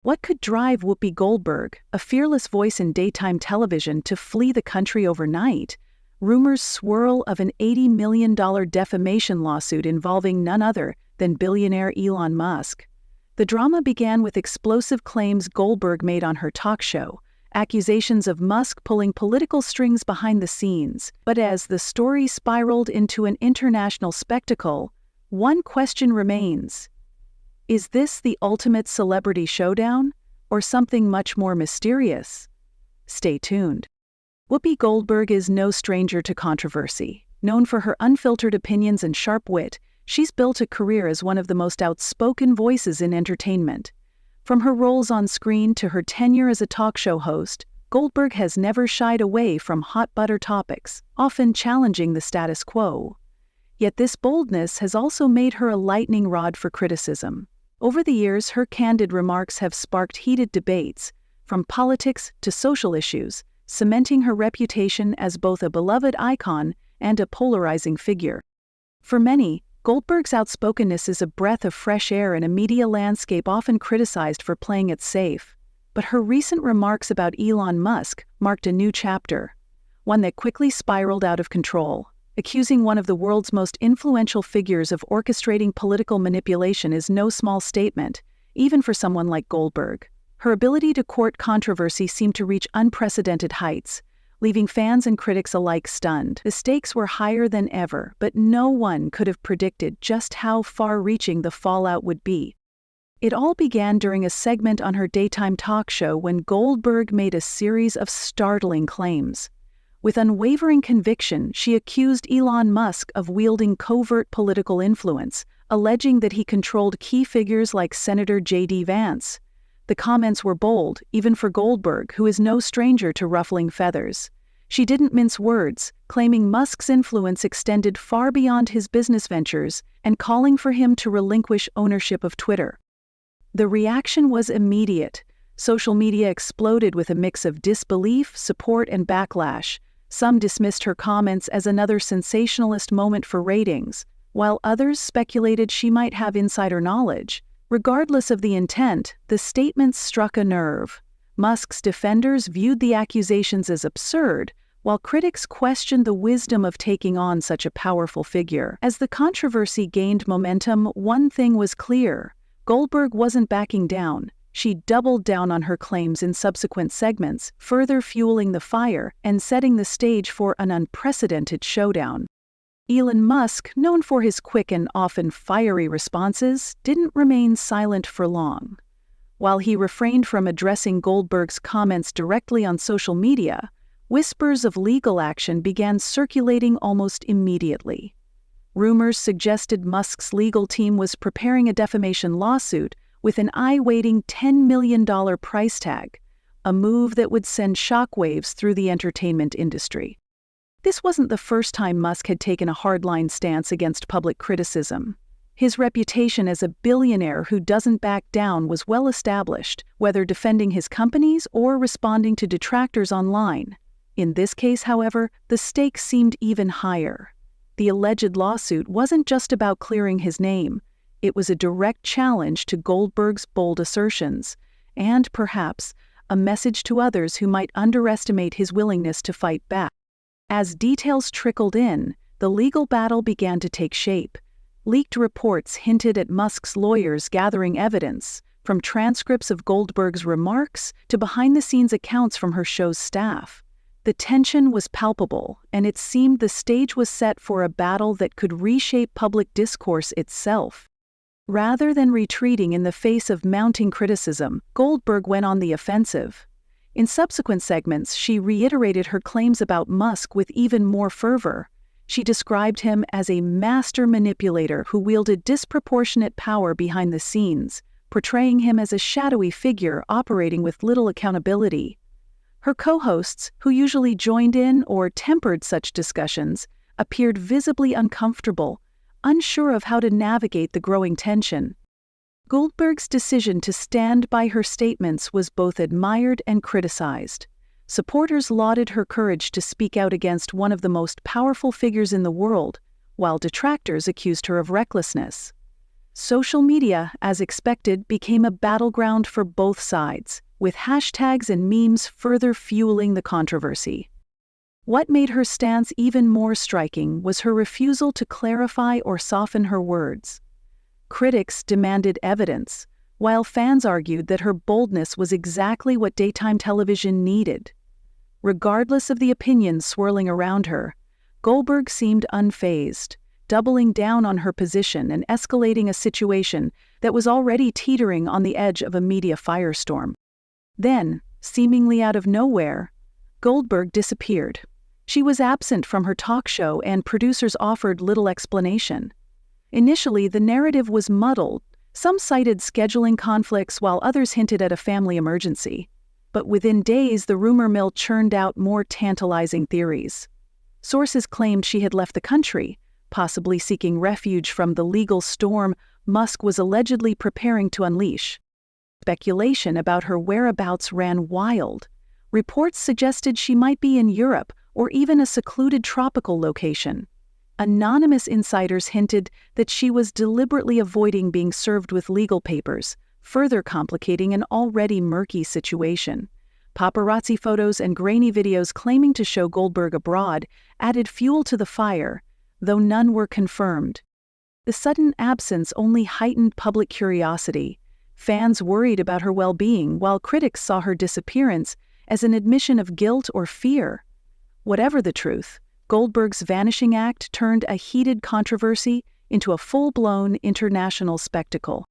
What could drive Whoopi Goldberg, a fearless voice in daytime television, to flee the country overnight? Rumors swirl of an $80 million defamation lawsuit involving none other than billionaire Elon Musk. The drama began with explosive claims Goldberg made on her talk show, accusations of Musk pulling political strings behind the scenes. But as the story spiraled into an international spectacle, one question remains. Is this the ultimate celebrity showdown, or something much more mysterious? Stay tuned. Whoopi Goldberg is no stranger to controversy. Known for her unfiltered opinions and sharp wit, she's built a career as one of the most outspoken voices in entertainment. From her roles on screen to her tenure as a talk show host, Goldberg has never shied away from hot-button topics, often challenging the status quo. Yet this boldness has also made her a lightning rod for criticism. Over the years, her candid remarks have sparked heated debates, from politics to social issues, cementing her reputation as both a beloved icon and a polarizing figure. For many, Goldberg's outspokenness is a breath of fresh air in a media landscape often criticized for playing it safe. But her recent remarks about Elon Musk marked a new chapter, one that quickly spiraled out of control. Accusing one of the world's most influential figures of orchestrating political manipulation is no small statement, even for someone like Goldberg. Her ability to court controversy seemed to reach unprecedented heights, leaving fans and critics alike stunned. The stakes were higher than ever, but no one could have predicted just how far-reaching the fallout would be. It all began during a segment on her daytime talk show when Goldberg made a series of startling claims. With unwavering conviction, she accused Elon Musk of wielding covert political influence, alleging that he controlled key figures like Senator JD Vance. The comments were bold, even for Goldberg, who is no stranger to ruffling feathers. She didn't mince words, claiming Musk's influence extended far beyond his business ventures and calling for him to relinquish ownership of Twitter. The reaction was immediate. Social media exploded with a mix of disbelief, support, and backlash. Some dismissed her comments as another sensationalist moment for ratings, while others speculated she might have insider knowledge. Regardless of the intent, the statements struck a nerve. Musk's defenders viewed the accusations as absurd, while critics questioned the wisdom of taking on such a powerful figure. As the controversy gained momentum, one thing was clear: Goldberg wasn't backing down. She doubled down on her claims in subsequent segments, further fueling the fire and setting the stage for an unprecedented showdown. Elon Musk, known for his quick and often fiery responses, didn't remain silent for long. While he refrained from addressing Goldberg's comments directly on social media, whispers of legal action began circulating almost immediately. Rumors suggested Musk's legal team was preparing a defamation lawsuit with an eye-weighting $10 million price tag, a move that would send shockwaves through the entertainment industry. This wasn't the first time Musk had taken a hardline stance against public criticism. His reputation as a billionaire who doesn't back down was well established, whether defending his companies or responding to detractors online. In this case, however, the stakes seemed even higher. The alleged lawsuit wasn't just about clearing his name. It was a direct challenge to Goldberg's bold assertions, and perhaps a message to others who might underestimate his willingness to fight back. As details trickled in, the legal battle began to take shape. Leaked reports hinted at Musk's lawyers gathering evidence, from transcripts of Goldberg's remarks to behind-the-scenes accounts from her show's staff. The tension was palpable, and it seemed the stage was set for a battle that could reshape public discourse itself. Rather than retreating in the face of mounting criticism, Goldberg went on the offensive. In subsequent segments, she reiterated her claims about Musk with even more fervor. She described him as a master manipulator who wielded disproportionate power behind the scenes, portraying him as a shadowy figure operating with little accountability. Her co-hosts, who usually joined in or tempered such discussions, appeared visibly uncomfortable, unsure of how to navigate the growing tension. Goldberg's decision to stand by her statements was both admired and criticized. Supporters lauded her courage to speak out against one of the most powerful figures in the world, while detractors accused her of recklessness. Social media, as expected, became a battleground for both sides, with hashtags and memes further fueling the controversy. What made her stance even more striking was her refusal to clarify or soften her words. Critics demanded evidence, while fans argued that her boldness was exactly what daytime television needed. Regardless of the opinions swirling around her, Goldberg seemed unfazed, doubling down on her position and escalating a situation that was already teetering on the edge of a media firestorm. Then, seemingly out of nowhere, Goldberg disappeared. She was absent from her talk show and producers offered little explanation. Initially, the narrative was muddled. Some cited scheduling conflicts while others hinted at a family emergency. But within days, the rumor mill churned out more tantalizing theories. Sources claimed she had left the country, possibly seeking refuge from the legal storm Musk was allegedly preparing to unleash. Speculation about her whereabouts ran wild. Reports suggested she might be in Europe or even a secluded tropical location. Anonymous insiders hinted that she was deliberately avoiding being served with legal papers, further complicating an already murky situation. Paparazzi photos and grainy videos claiming to show Goldberg abroad added fuel to the fire, though none were confirmed. The sudden absence only heightened public curiosity. Fans worried about her well-being, while critics saw her disappearance as an admission of guilt or fear. Whatever the truth, Goldberg's vanishing act turned a heated controversy into a full-blown international spectacle.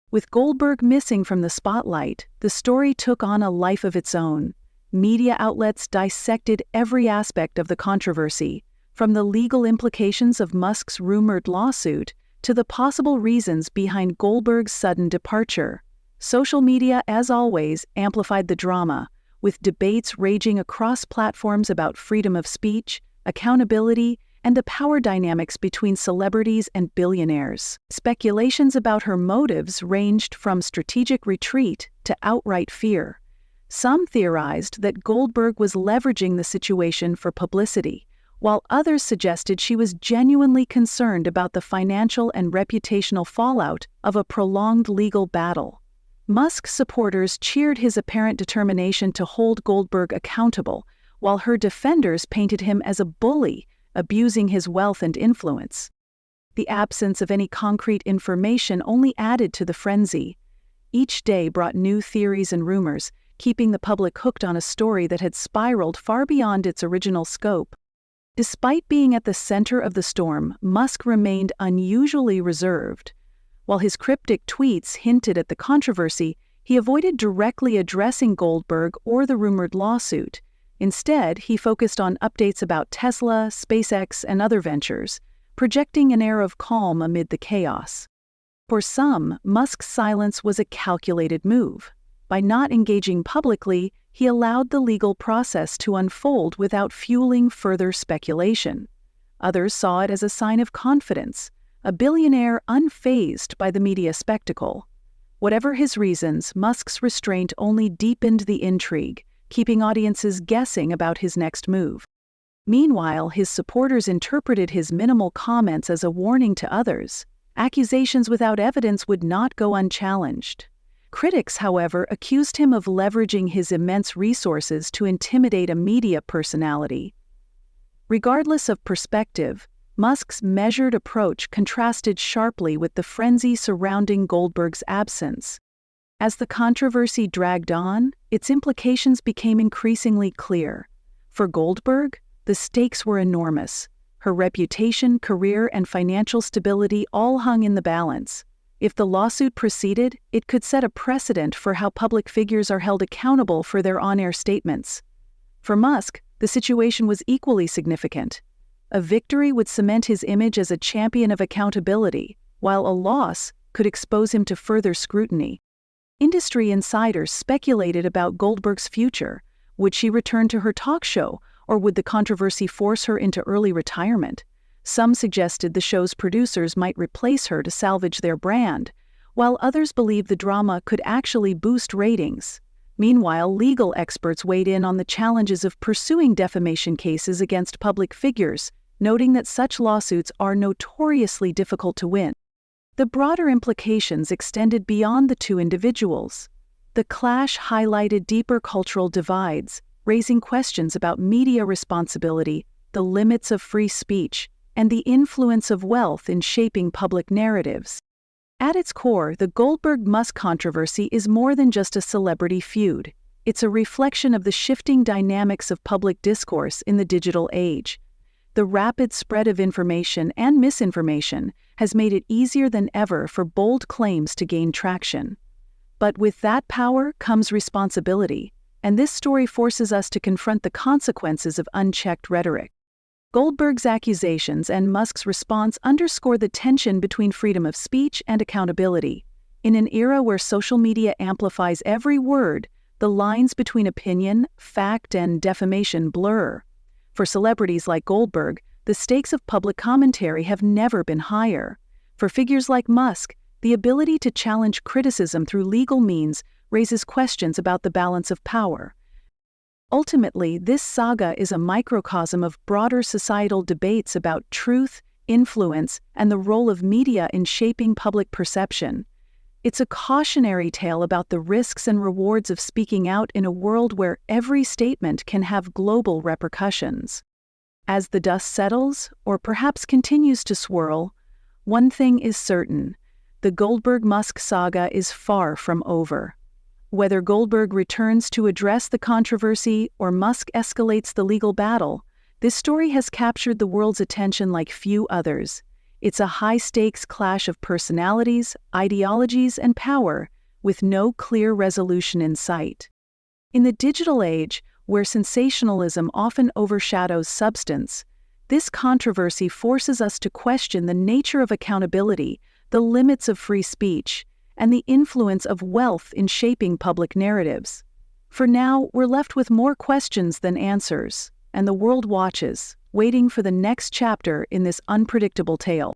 With Goldberg missing from the spotlight, the story took on a life of its own. Media outlets dissected every aspect of the controversy, from the legal implications of Musk's rumored lawsuit to the possible reasons behind Goldberg's sudden departure. Social media, as always, amplified the drama, with debates raging across platforms about freedom of speech, accountability, and the power dynamics between celebrities and billionaires. Speculations about her motives ranged from strategic retreat to outright fear. Some theorized that Goldberg was leveraging the situation for publicity, while others suggested she was genuinely concerned about the financial and reputational fallout of a prolonged legal battle. Musk supporters cheered his apparent determination to hold Goldberg accountable, while her defenders painted him as a bully, abusing his wealth and influence. The absence of any concrete information only added to the frenzy. Each day brought new theories and rumors, keeping the public hooked on a story that had spiraled far beyond its original scope. Despite being at the center of the storm, Musk remained unusually reserved. While his cryptic tweets hinted at the controversy, he avoided directly addressing Goldberg or the rumored lawsuit. Instead, he focused on updates about Tesla, SpaceX, and other ventures, projecting an air of calm amid the chaos. For some, Musk's silence was a calculated move. By not engaging publicly, he allowed the legal process to unfold without fueling further speculation. Others saw it as a sign of confidence, a billionaire unfazed by the media spectacle. Whatever his reasons, Musk's restraint only deepened the intrigue, keeping audiences guessing about his next move. Meanwhile, his supporters interpreted his minimal comments as a warning to others. Accusations without evidence would not go unchallenged. Critics, however, accused him of leveraging his immense resources to intimidate a media personality. Regardless of perspective, Musk's measured approach contrasted sharply with the frenzy surrounding Goldberg's absence. As the controversy dragged on, its implications became increasingly clear. For Goldberg, the stakes were enormous. Her reputation, career, and financial stability all hung in the balance. If the lawsuit proceeded, it could set a precedent for how public figures are held accountable for their on-air statements. For Musk, the situation was equally significant. A victory would cement his image as a champion of accountability, while a loss could expose him to further scrutiny. Industry insiders speculated about Goldberg's future. Would she return to her talk show, or would the controversy force her into early retirement? Some suggested the show's producers might replace her to salvage their brand, while others believed the drama could actually boost ratings. Meanwhile, legal experts weighed in on the challenges of pursuing defamation cases against public figures, noting that such lawsuits are notoriously difficult to win. The broader implications extended beyond the two individuals. The clash highlighted deeper cultural divides, raising questions about media responsibility, the limits of free speech, and the influence of wealth in shaping public narratives. At its core, the Goldberg-Musk controversy is more than just a celebrity feud. It's a reflection of the shifting dynamics of public discourse in the digital age. The rapid spread of information and misinformation has made it easier than ever for bold claims to gain traction. But with that power comes responsibility, and this story forces us to confront the consequences of unchecked rhetoric. Goldberg's accusations and Musk's response underscore the tension between freedom of speech and accountability. In an era where social media amplifies every word, the lines between opinion, fact, and defamation blur. For celebrities like Goldberg, the stakes of public commentary have never been higher. For figures like Musk, the ability to challenge criticism through legal means raises questions about the balance of power. Ultimately, this saga is a microcosm of broader societal debates about truth, influence, and the role of media in shaping public perception. It's a cautionary tale about the risks and rewards of speaking out in a world where every statement can have global repercussions. As the dust settles, or perhaps continues to swirl, one thing is certain: the Goldberg-Musk saga is far from over. Whether Goldberg returns to address the controversy or Musk escalates the legal battle, this story has captured the world's attention like few others. It's a high-stakes clash of personalities, ideologies, and power, with no clear resolution in sight. In the digital age, where sensationalism often overshadows substance, this controversy forces us to question the nature of accountability, the limits of free speech, and the influence of wealth in shaping public narratives. For now, we're left with more questions than answers, and the world watches, waiting for the next chapter in this unpredictable tale.